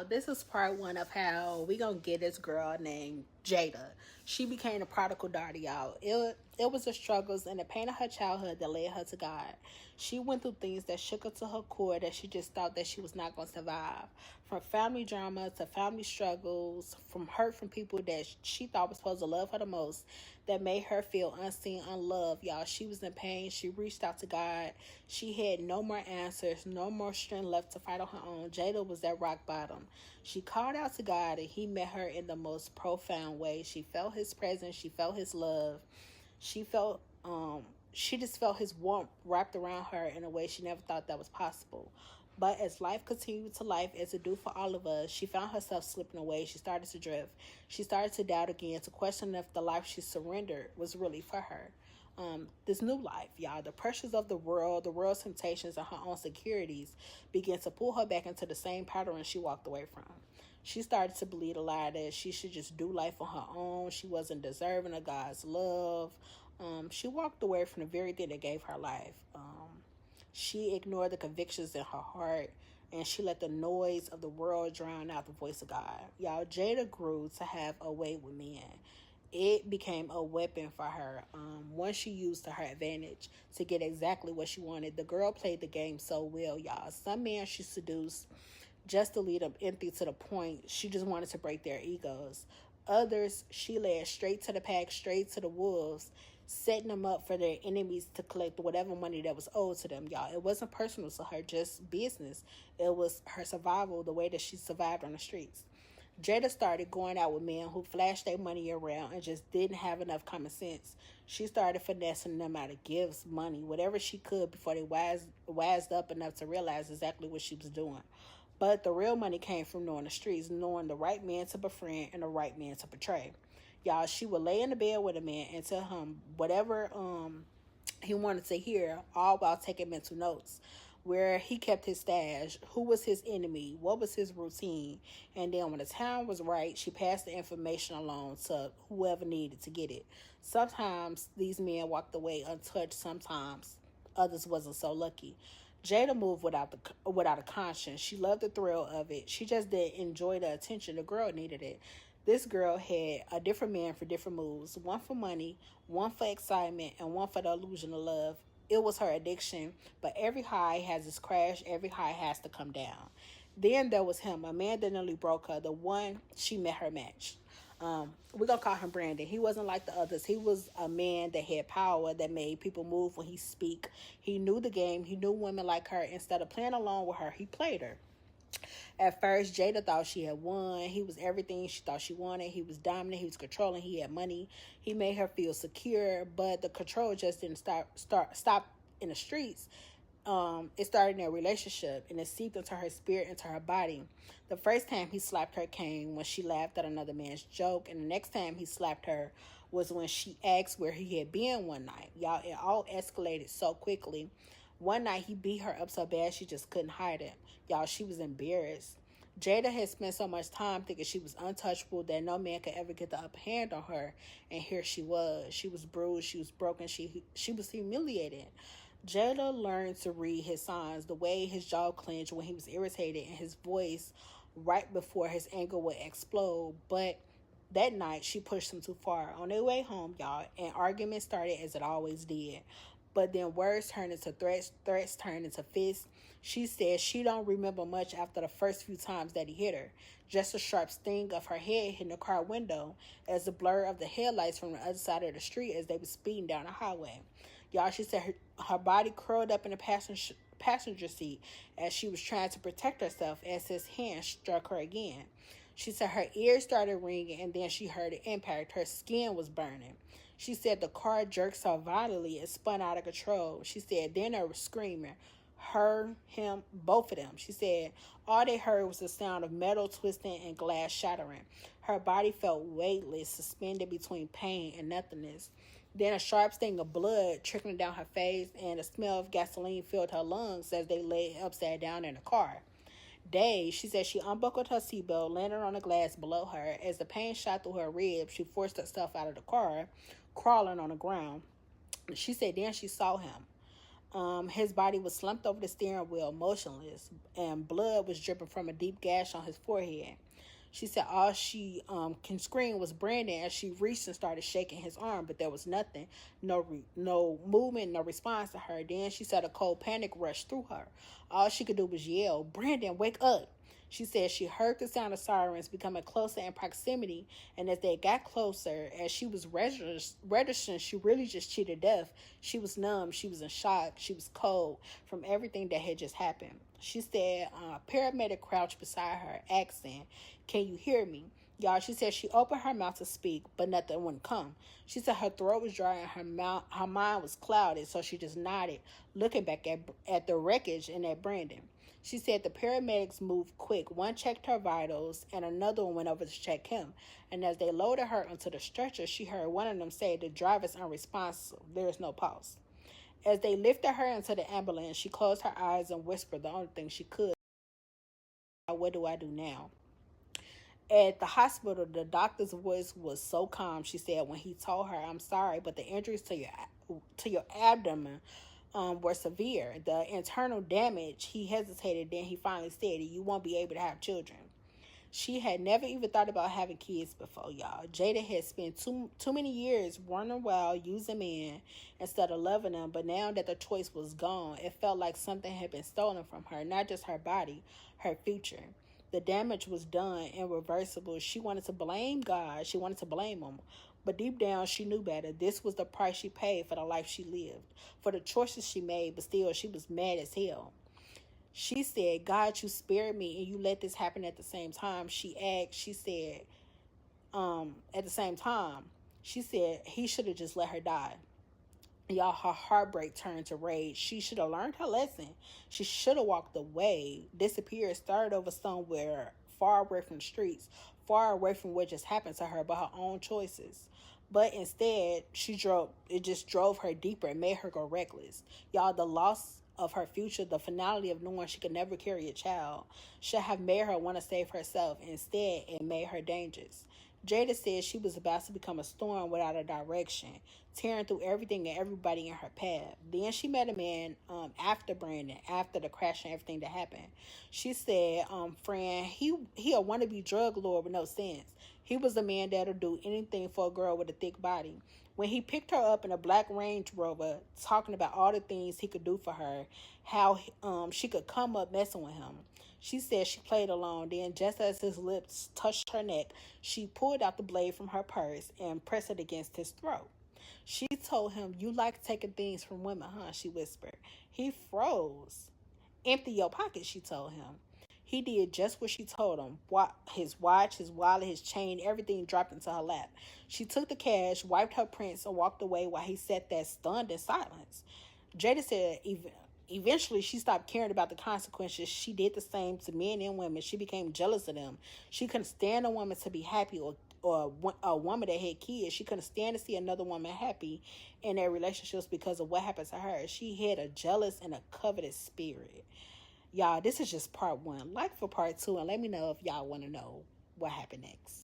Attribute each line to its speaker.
Speaker 1: This is part one of how we gonna get this girl named Jada. She became a prodigal daughter, y'all. It was the struggles and the pain of her childhood that led her to God. She went through things that shook her to her core that she just thought that she was not gonna survive. From family drama to family struggles, from hurt from people that she thought was supposed to love her the most, that made her feel unseen, unloved, y'all. She was in pain. She reached out to God. She had no more answers, no more strength left to fight on her own. Jada was at rock bottom. She called out to God and he met her in the most profound way. She felt his presence. She felt his love. She just felt his warmth wrapped around her in a way she never thought that was possible. But as life continued to life, as it do for all of us, she found herself slipping away. She started to drift. She started to doubt again, to question if the life she surrendered was really for her. This new life, y'all, the pressures of the world's temptations, and her own securities began to pull her back into the same pattern she walked away from. She started to believe a lie that she should just do life on her own. She wasn't deserving of God's love. She walked away from the very thing that gave her life. She ignored the convictions in her heart, and she let the noise of the world drown out the voice of God. Y'all, Jada grew to have a way with men. It became a weapon for her. One she used to her advantage to get exactly what she wanted. The girl played the game so well, y'all. Some men she seduced just to lead them empty to the point she just wanted to break their egos. Others she led straight to the pack, straight to the wolves, setting them up for their enemies to collect whatever money that was owed to them, y'all. It wasn't personal to her, just business. It was her survival, the way that she survived on the streets. Jada started going out with men who flashed their money around and just didn't have enough common sense. She started finessing them out of gifts, money, whatever she could before they wised up enough to realize exactly what she was doing. But the real money came from knowing the streets, knowing the right man to befriend and the right man to betray. Y'all, she would lay in the bed with a man and tell him whatever he wanted to hear, all while taking mental notes. Where he kept his stash, who was his enemy, what was his routine. And then when the time was right, she passed the information along to whoever needed to get it. Sometimes these men walked away untouched, sometimes others wasn't so lucky. Jada moved without a conscience. She loved the thrill of it. She just didn't enjoy the attention. The girl needed it. This girl had a different man for different moves. One for money, one for excitement, and one for the illusion of love. It was her addiction, but every high has its crash. Every high has to come down. Then there was him, a man that nearly broke her, the one she met her match. We're going to call him Brandon. He wasn't like the others. He was a man that had power, that made people move when he speak. He knew the game. He knew women like her. Instead of playing along with her, he played her. At first, Jada thought she had won. He was everything she thought she wanted. He was dominant. He was controlling. He had money. He made her feel secure, but the control just didn't stop in the streets. It started in their relationship, and it seeped into her spirit, into her body. The first time he slapped her came when she laughed at another man's joke, and the next time he slapped her was when she asked where he had been one night. Y'all, it all escalated so quickly. One night, he beat her up so bad she just couldn't hide it. Y'all, she was embarrassed. Jada had spent so much time thinking she was untouchable that no man could ever get the upper hand on her. And here she was. She was bruised. She was broken. She was humiliated. Jada learned to read his signs, the way his jaw clenched when he was irritated and his voice right before his anger would explode. But that night, she pushed him too far. On their way home, y'all, an argument started as it always did. But then words turned into threats turned into fists. She said she don't remember much after the first few times that he hit her. Just a sharp sting of her head hitting the car window as the blur of the headlights from the other side of the street as they were speeding down the highway. Y'all, she said her body curled up in the passenger seat as she was trying to protect herself as his hand struck her again. She said her ears started ringing and then she heard the impact. Her skin was burning. She said the car jerked so violently it spun out of control. She said then they were screaming. Her, him, both of them. She said all they heard was the sound of metal twisting and glass shattering. Her body felt weightless, suspended between pain and nothingness. Then a sharp sting of blood trickling down her face and the smell of gasoline filled her lungs as they lay upside down in the car. Dazed, she said she unbuckled her seatbelt, landed on the glass below her. As the pain shot through her ribs, she forced herself out of the car, crawling on the ground. She said then she saw him. His body was slumped over the steering wheel, motionless, and blood was dripping from a deep gash on his forehead. She said all she can scream was Brandon as she reached and started shaking his arm, but there was nothing, no movement, no response to her. Then she said a cold panic rushed through her. All she could do was yell, "Brandon, wake up!" She said she heard the sound of sirens becoming closer in proximity, and as they got closer, as she was registering, she really just cheated death. She was numb, she was in shock, she was cold from everything that had just happened. She said a paramedic crouched beside her, asking, "Can you hear me?" Y'all, she said she opened her mouth to speak, but nothing wouldn't come. She said her throat was dry and her mind was clouded, so she just nodded, looking back at the wreckage and at Brandon. She said the paramedics moved quick. One checked her vitals and another one went over to check him. And as they loaded her onto the stretcher, she heard one of them say, "The driver's unresponsive. There is no pulse." As they lifted her into the ambulance, she closed her eyes and whispered the only thing she could. "What do I do now?" At the hospital, the doctor's voice was so calm. She said when he told her, "I'm sorry, but the injuries to your abdomen were severe. The internal damage." He hesitated, then he finally said, "You won't be able to have children." She had never even thought about having kids before, y'all. Jada had spent too many years running wild, using men instead of loving them, but now that the choice was gone, it felt like something had been stolen from her, not just her body, her future. The damage was done, irreversible. She wanted to blame God. She wanted to blame him. But deep down, she knew better. This was the price she paid for the life she lived, for the choices she made, but still, she was mad as hell. She said, "God, you spared me and you let this happen at the same time." She said, at the same time, she said he should have just let her die. Y'all, her heartbreak turned to rage. She should have learned her lesson. She should have walked away, disappeared, started over somewhere far away from the streets, far away from what just happened to her, but her own choices. But instead, it just drove her deeper and made her go reckless. Y'all, the loss of her future, the finality of knowing she could never carry a child, should have made her want to save herself. Instead, it made her dangerous. Jada said she was about to become a storm without a direction, tearing through everything and everybody in her path. Then she met a man after Brandon, after the crash and everything that happened. She said, "Friend, he a wannabe drug lord with no sense. He was a man that'll do anything for a girl with a thick body." When he picked her up in a black Range Rover, talking about all the things he could do for her, how she could come up messing with him. She said she played along. Then, just as his lips touched her neck, she pulled out the blade from her purse and pressed it against his throat. She told him, "You like taking things from women, huh?" she whispered. He froze. "Empty your pockets," she told him. He did just what she told him. His watch, his wallet, his chain, everything dropped into her lap. She took the cash, wiped her prints, and walked away while he sat there stunned in silence. Jada said eventually she stopped caring about the consequences. She did the same to men and women. She became jealous of them. She couldn't stand a woman to be happy or a woman that had kids. She couldn't stand to see another woman happy in their relationships because of what happened to her. She had a jealous and a covetous spirit. Y'all, this is just part one. Like for part two, and let me know if y'all want to know what happened next.